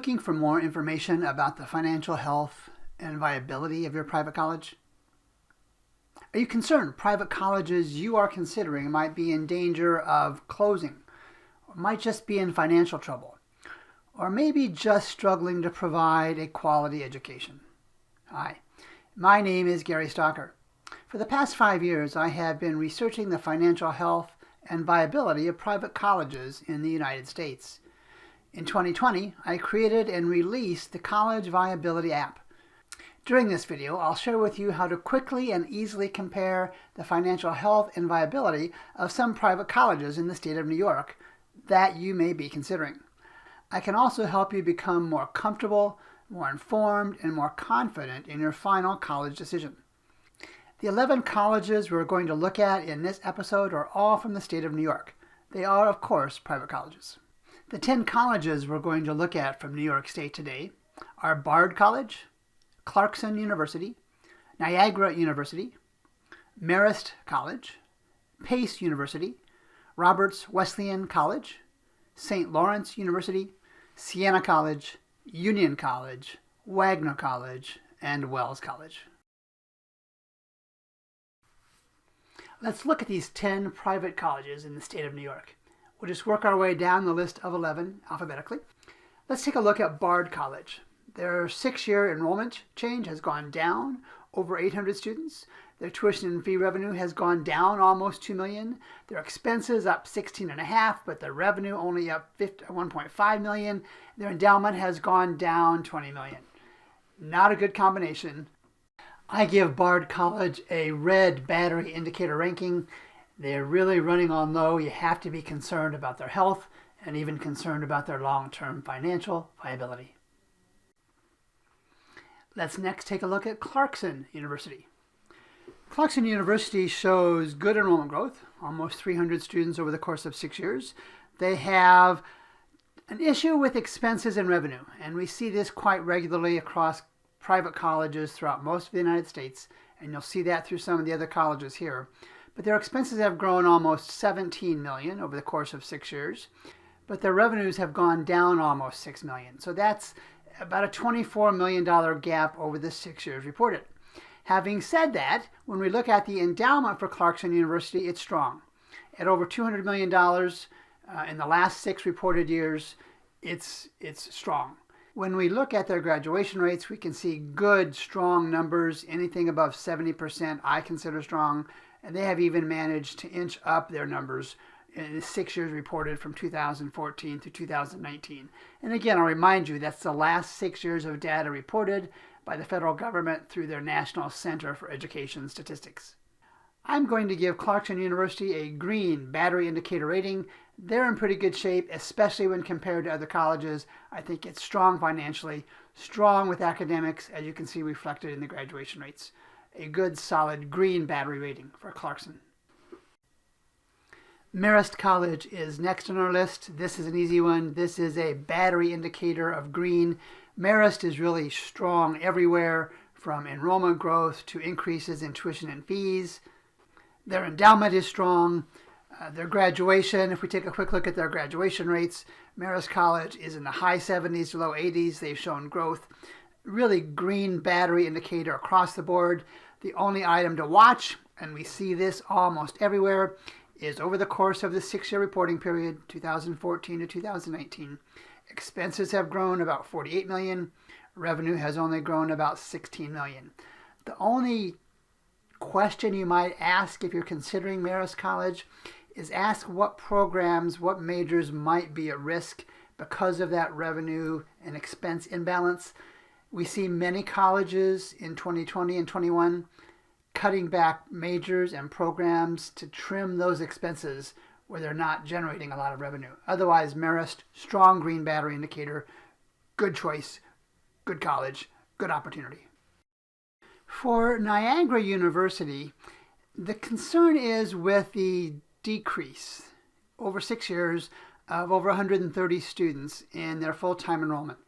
looking for more information about the financial health and viability of your private college? Are you concerned private colleges you are considering might be in danger of closing, or might just be in financial trouble, or maybe just struggling to provide a quality education? Hi, my name is Gary Stalker. For the past 5 years, I have been researching the financial health and viability of private colleges in the United States. In 2020, I created and released the College Viability app. During this video, I'll share with you how to quickly and easily compare the financial health and viability of some private colleges in the state of New York that you may be considering. I can also help you become more comfortable, more informed, and more confident in your final college decision. The 11 colleges we're going to look at in this episode are all from the state of New York. They are, of course, private colleges. The 10 colleges we're going to look at from New York State today are Bard College, Clarkson University, Niagara University, Marist College, Pace University, Roberts Wesleyan College, St. Lawrence University, Siena College, Union College, Wagner College, and Wells College. Let's look at these 10 private colleges in the state of New York. We'll just work our way down the list of 11 alphabetically. Let's take a look at Bard College. Their 6-year enrollment change has gone down over 800 students. Their tuition and fee revenue has gone down almost $2 million. Their expenses up 16.5, but their revenue only up 1.5 million. Their endowment has gone down 20 million. Not a good combination. I give Bard College a red battery indicator ranking. They're really running on low. You have to be concerned about their health and even concerned about their long-term financial viability. Let's next take a look at Clarkson University. Clarkson University shows good enrollment growth, almost 300 students over the course of 6 years. They have an issue with expenses and revenue, and we see this quite regularly across private colleges throughout most of the United States, and you'll see that through some of the other colleges here. But their expenses have grown almost 17 million over the course of 6 years, but their revenues have gone down almost 6 million. So that's about a $24 million gap over the 6 years reported. Having said that, when we look at the endowment for Clarkson University, it's strong. At over $200 million in the last 6 reported years, it's strong. When we look at their graduation rates, we can see good, strong numbers. Anything above 70% I consider strong. And they have even managed to inch up their numbers in the 6 years reported from 2014 to 2019. And again, I'll remind you, that's the last 6 years of data reported by the federal government through their National Center for Education Statistics. I'm going to give Clarkson University a green battery indicator rating. They're in pretty good shape, especially when compared to other colleges. I think it's strong financially, strong with academics, as you can see reflected in the graduation rates. A good, solid green battery rating for Clarkson. Marist College is next on our list. This is an easy one. This is a battery indicator of green. Marist is really strong everywhere, from enrollment growth to increases in tuition and fees. Their endowment is strong. Their graduation, if we take a quick look at their graduation rates, Marist College is in the high 70s to low 80s. They've shown growth. Really green battery indicator across the board. The only item to watch, and we see this almost everywhere, is over the course of the 6-year reporting period, 2014 to 2019, expenses have grown about 48 million. Revenue has only grown about 16 million. The only question you might ask if you're considering Marist College is ask what programs, what majors might be at risk because of that revenue and expense imbalance. We see many colleges in 2020 and 21 cutting back majors and programs to trim those expenses where they're not generating a lot of revenue. Otherwise, Marist, strong green battery indicator, good choice, good college, good opportunity. For Niagara University, the concern is with the decrease over 6 years of over 130 students in their full-time enrollment.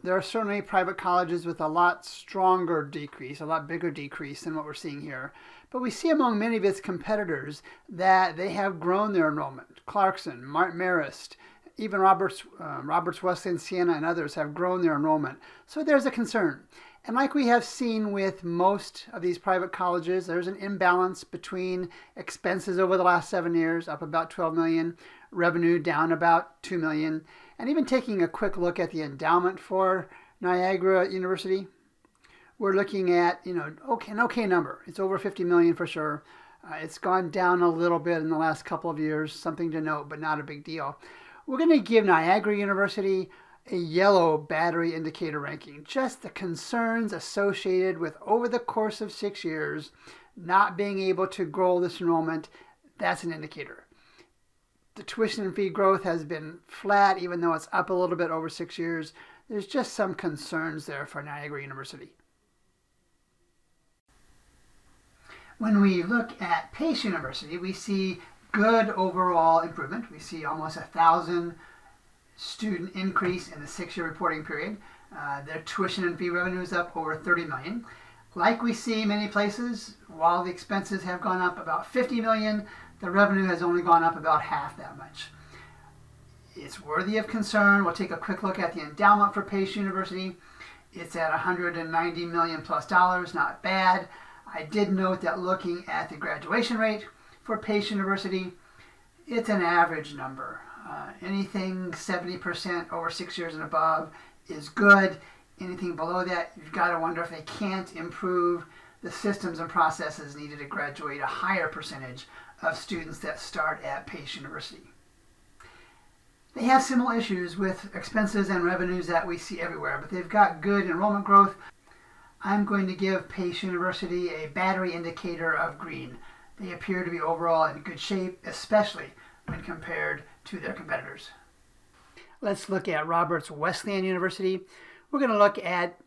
There are certainly private colleges with a lot stronger decrease, a lot bigger decrease than what we're seeing here. But we see among many of its competitors that they have grown their enrollment. Clarkson, Marist, even Roberts, Wesleyan, Siena, and others have grown their enrollment. So there's a concern. And like we have seen with most of these private colleges, there's an imbalance between expenses over the last 7 years, up about 12 million, revenue down about 2 million. And even taking a quick look at the endowment for Niagara University, we're looking at, an okay number. It's over 50 million for sure. It's gone down a little bit in the last couple of years, something to note, but not a big deal. We're going to give Niagara University a yellow battery indicator ranking. Just the concerns associated with, over the course of 6 years, not being able to grow this enrollment, that's an indicator. The tuition and fee growth has been flat, even though it's up a little bit over 6 years. There's just some concerns there for Niagara University. When we look at Pace University, we see good overall improvement. We see almost 1,000 student increase in the 6-year reporting period. Their tuition and fee revenue is up over 30 million. Like we see many places, while the expenses have gone up about 50 million, the revenue has only gone up about half that much. It's worthy of concern. We'll take a quick look at the endowment for Pace University. It's at $190 million plus dollars, not bad. I did note that looking at the graduation rate for Pace University, it's an average number. Anything 70% over 6 years and above is good. Anything below that, you've got to wonder if they can't improve the systems and processes needed to graduate a higher percentage of students that start at Pace University. They have similar issues with expenses and revenues that we see everywhere, but they've got good enrollment growth. I'm going to give Pace University a battery indicator of green. They appear to be overall in good shape, especially when compared to their competitors. Let's look at Wesleyan University. We're going to look at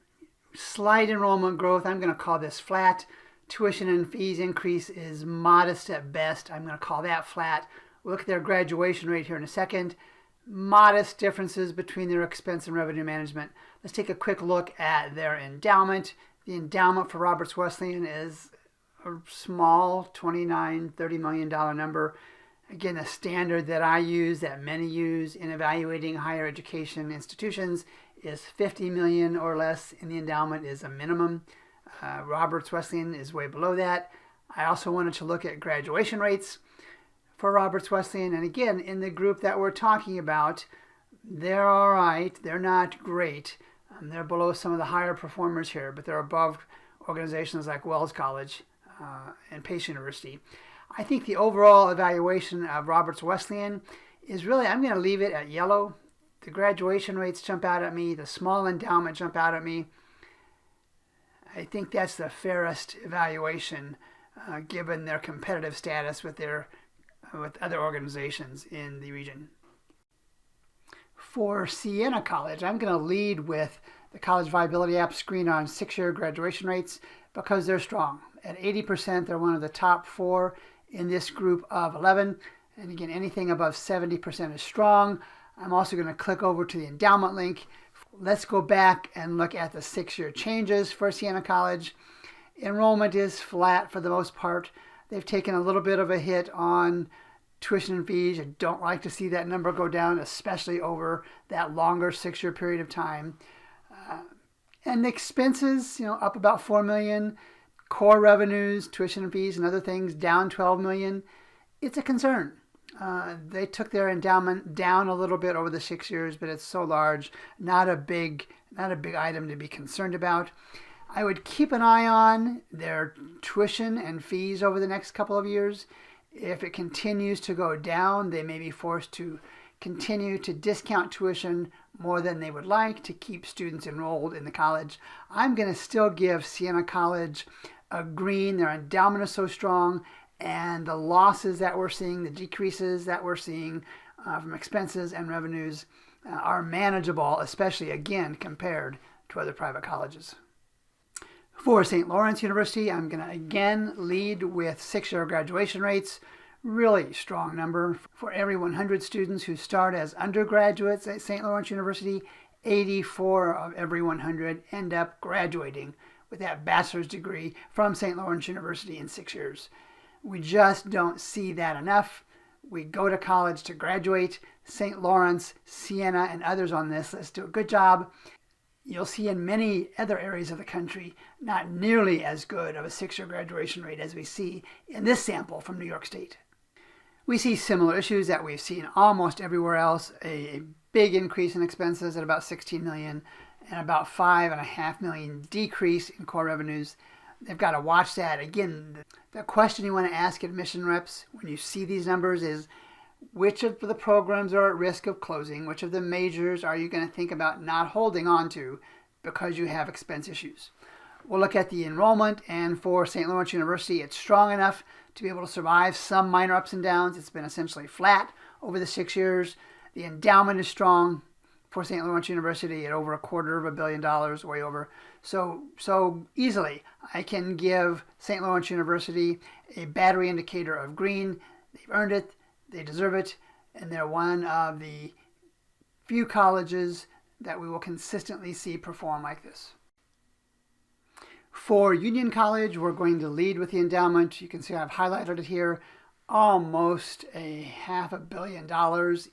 slight enrollment growth. I'm going to call this flat. Tuition and fees increase is modest at best. I'm going to call that flat. We'll look at their graduation rate here in a second. Modest differences between their expense and revenue management. Let's take a quick look at their endowment. The endowment for Wesleyan is a small $29-30 million number. Again, a standard that I use, that many use in evaluating higher education institutions, is 50 million or less in the endowment is a minimum. Wesleyan is way below that. I also wanted to look at graduation rates for Wesleyan, and again, in the group that we're talking about, they're all right. They're not great. They're below some of the higher performers here, but they're above organizations like Wells College and Pace University. I think the overall evaluation of Wesleyan is really, I'm going to leave it at yellow. The graduation rates jump out at me. The small endowment jump out at me. I think that's the fairest evaluation given their competitive status with other organizations in the region. For Siena College, I'm going to lead with the College Viability app screen on 6-year graduation rates because they're strong. At 80%, they're one of the top 4 in this group of 11. And again, anything above 70% is strong. I'm also going to click over to the endowment link. Let's go back and look at the 6-year changes for Siena College. Enrollment is flat for the most part. They've taken a little bit of a hit on tuition and fees. I don't like to see that number go down, especially over that longer 6-year period of time. And the expenses, up about 4 million. Core revenues, tuition and fees and other things down 12 million. It's a concern. They took their endowment down a little bit over the 6 years, but it's so large, not a big item to be concerned about. I would keep an eye on their tuition and fees over the next couple of years. If it continues to go down, they may be forced to continue to discount tuition more than they would like to keep students enrolled in the college. I'm going to still give Siena College a green. Their endowment is so strong, and the losses that we're seeing, the decreases that we're seeing from expenses and revenues are manageable, especially, again, compared to other private colleges. For St. Lawrence University, I'm going to again lead with 6-year graduation rates. Really strong number. For every 100 students who start as undergraduates at St. Lawrence University, 84 of every 100 end up graduating with that bachelor's degree from St. Lawrence University in 6 years. We just don't see that enough. We go to college to graduate. St. Lawrence, Siena, and others on this list do a good job. You'll see in many other areas of the country not nearly as good of a 6-year graduation rate as we see in this sample from New York State. We see similar issues that we've seen almost everywhere else, a big increase in expenses at about $16 million and about $5.5 million decrease in core revenues. They've got to watch that. Again, the question you want to ask admission reps when you see these numbers is, which of the programs are at risk of closing? Which of the majors are you going to think about not holding on to because you have expense issues? We'll look at the enrollment, and for St. Lawrence University, it's strong enough to be able to survive some minor ups and downs. It's been essentially flat over the 6 years. The endowment is strong for St. Lawrence University at over $250 million, way over. So easily, I can give St. Lawrence University a battery indicator of green. They've earned it. They deserve it, and they're one of the few colleges that we will consistently see perform like this. For Union College, we're going to lead with the endowment. You can see I've highlighted it here. Almost $500 million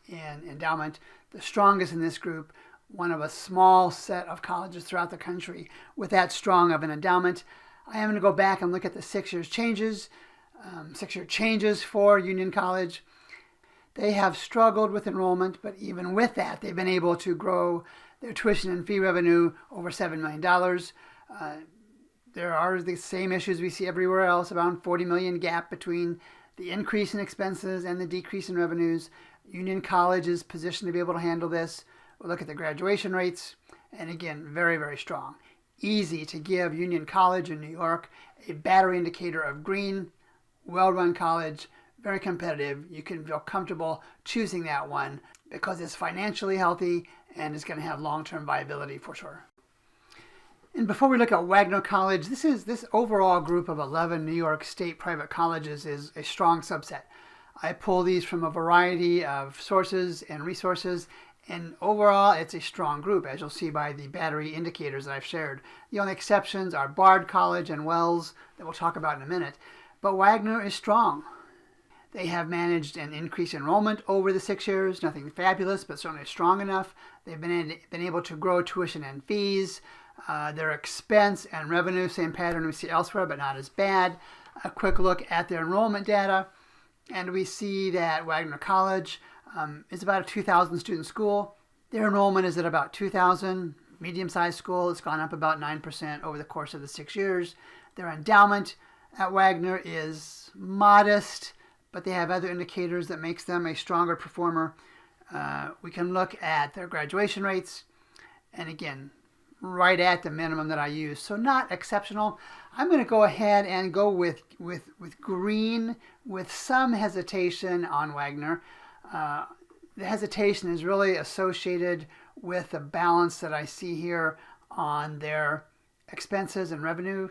in endowment, the strongest in this group, one of a small set of colleges throughout the country with that strong of an endowment. I am going to go back and look at the 6-year changes. 6-year changes for Union College. They have struggled with enrollment, but even with that, they've been able to grow their tuition and fee revenue over $7 million. There are the same issues we see everywhere else, around $40 million gap between the increase in expenses and the decrease in revenues. Union College is positioned to be able to handle this. We'll look at the graduation rates, and again, very, very strong. Easy to give Union College in New York a battery indicator of green, well-run college, very competitive. You can feel comfortable choosing that one because it's financially healthy and it's going to have long-term viability for sure. And before we look at Wagner College, this overall group of 11 New York State private colleges is a strong subset. I pull these from a variety of sources and resources, and overall it's a strong group, as you'll see by the battery indicators that I've shared. The only exceptions are Bard College and Wells that we'll talk about in a minute, but Wagner is strong. They have managed an increased enrollment over the 6 years, nothing fabulous, but certainly strong enough. They've been able to grow tuition and fees. Their expense and revenue, same pattern we see elsewhere, but not as bad. A quick look at their enrollment data, and we see that Wagner College is about a 2,000 student school. Their enrollment is at about 2,000. Medium-sized school, it's gone up about 9% over the course of the 6 years. Their endowment at Wagner is modest, but they have other indicators that makes them a stronger performer. We can look at their graduation rates, and again, right at the minimum that I use, so not exceptional. I'm going to go ahead and go with green with some hesitation on Wagner. The hesitation is really associated with the balance that I see here on their expenses and revenue.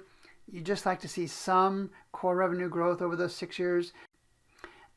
You just like to see some core revenue growth over those 6 years.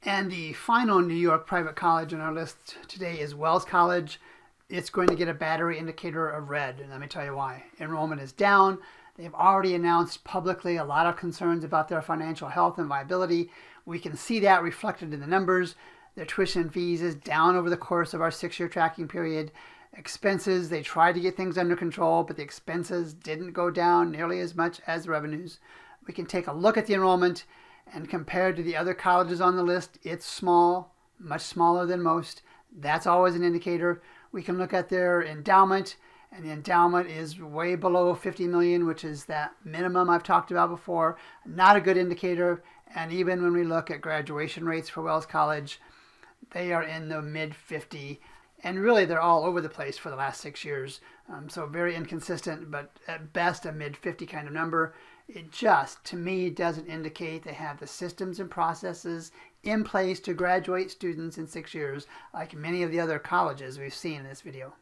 And the final New York private college on our list today is Wells College. It's going to get a battery indicator of red, and let me tell you why. Enrollment is down. They've already announced publicly a lot of concerns about their financial health and viability. We can see that reflected in the numbers. Their tuition and fees is down over the course of our 6-year tracking period. Expenses, they tried to get things under control, but the expenses didn't go down nearly as much as revenues. We can take a look at the enrollment, and compared to the other colleges on the list, it's small, much smaller than most. That's always an indicator. We can look at their endowment, and the endowment is way below $50 million, which is that minimum I've talked about before. Not a good indicator. And even when we look at graduation rates for Wells College, they are in the mid-50, and really they're all over the place for the last 6 years. So very inconsistent, but at best a mid-50 kind of number. It just, to me, doesn't indicate they have the systems and processes in place to graduate students in 6 years, like many of the other colleges we've seen in this video.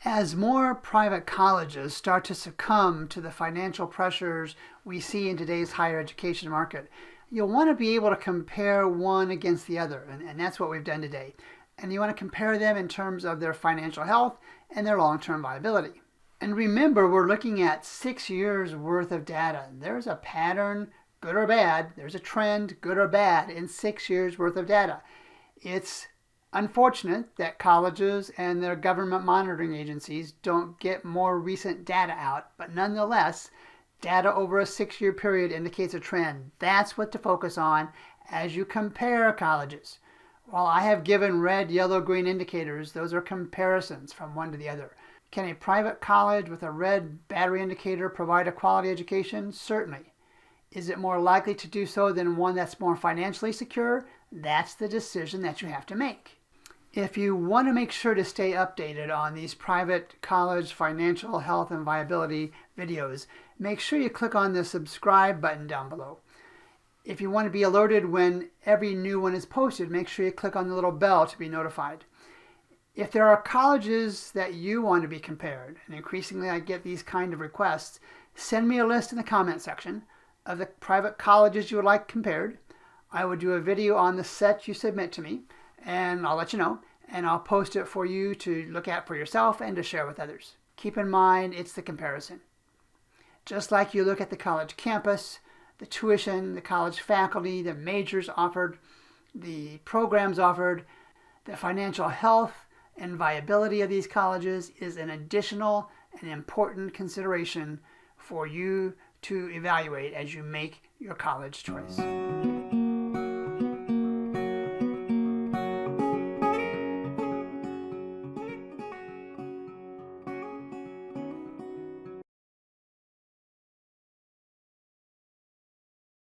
As more private colleges start to succumb to the financial pressures we see in today's higher education market, you'll want to be able to compare one against the other, and that's what we've done today. And you want to compare them in terms of their financial health and their long-term viability. And remember, we're looking at 6 years worth of data. There's a pattern good or bad, there's a trend, good or bad, in 6 years worth of data. It's unfortunate that colleges and their government monitoring agencies don't get more recent data out, but nonetheless, data over a 6-year period indicates a trend. That's what to focus on as you compare colleges. While I have given red, yellow, green indicators, those are comparisons from one to the other. Can a private college with a red battery indicator provide a quality education? Certainly. Is it more likely to do so than one that's more financially secure? That's the decision that you have to make. If you want to make sure to stay updated on these private college financial health and viability videos, make sure you click on the subscribe button down below. If you want to be alerted when every new one is posted, make sure you click on the little bell to be notified. If there are colleges that you want to be compared, and increasingly I get these kind of requests, send me a list in the comment section of the private colleges you would like compared. I will do a video on the set you submit to me, and I'll let you know, and I'll post it for you to look at for yourself and to share with others. Keep in mind, it's the comparison. Just like you look at the college campus, the tuition, the college faculty, the majors offered, the programs offered, the financial health and viability of these colleges is an additional and important consideration for you to evaluate as you make your college choice.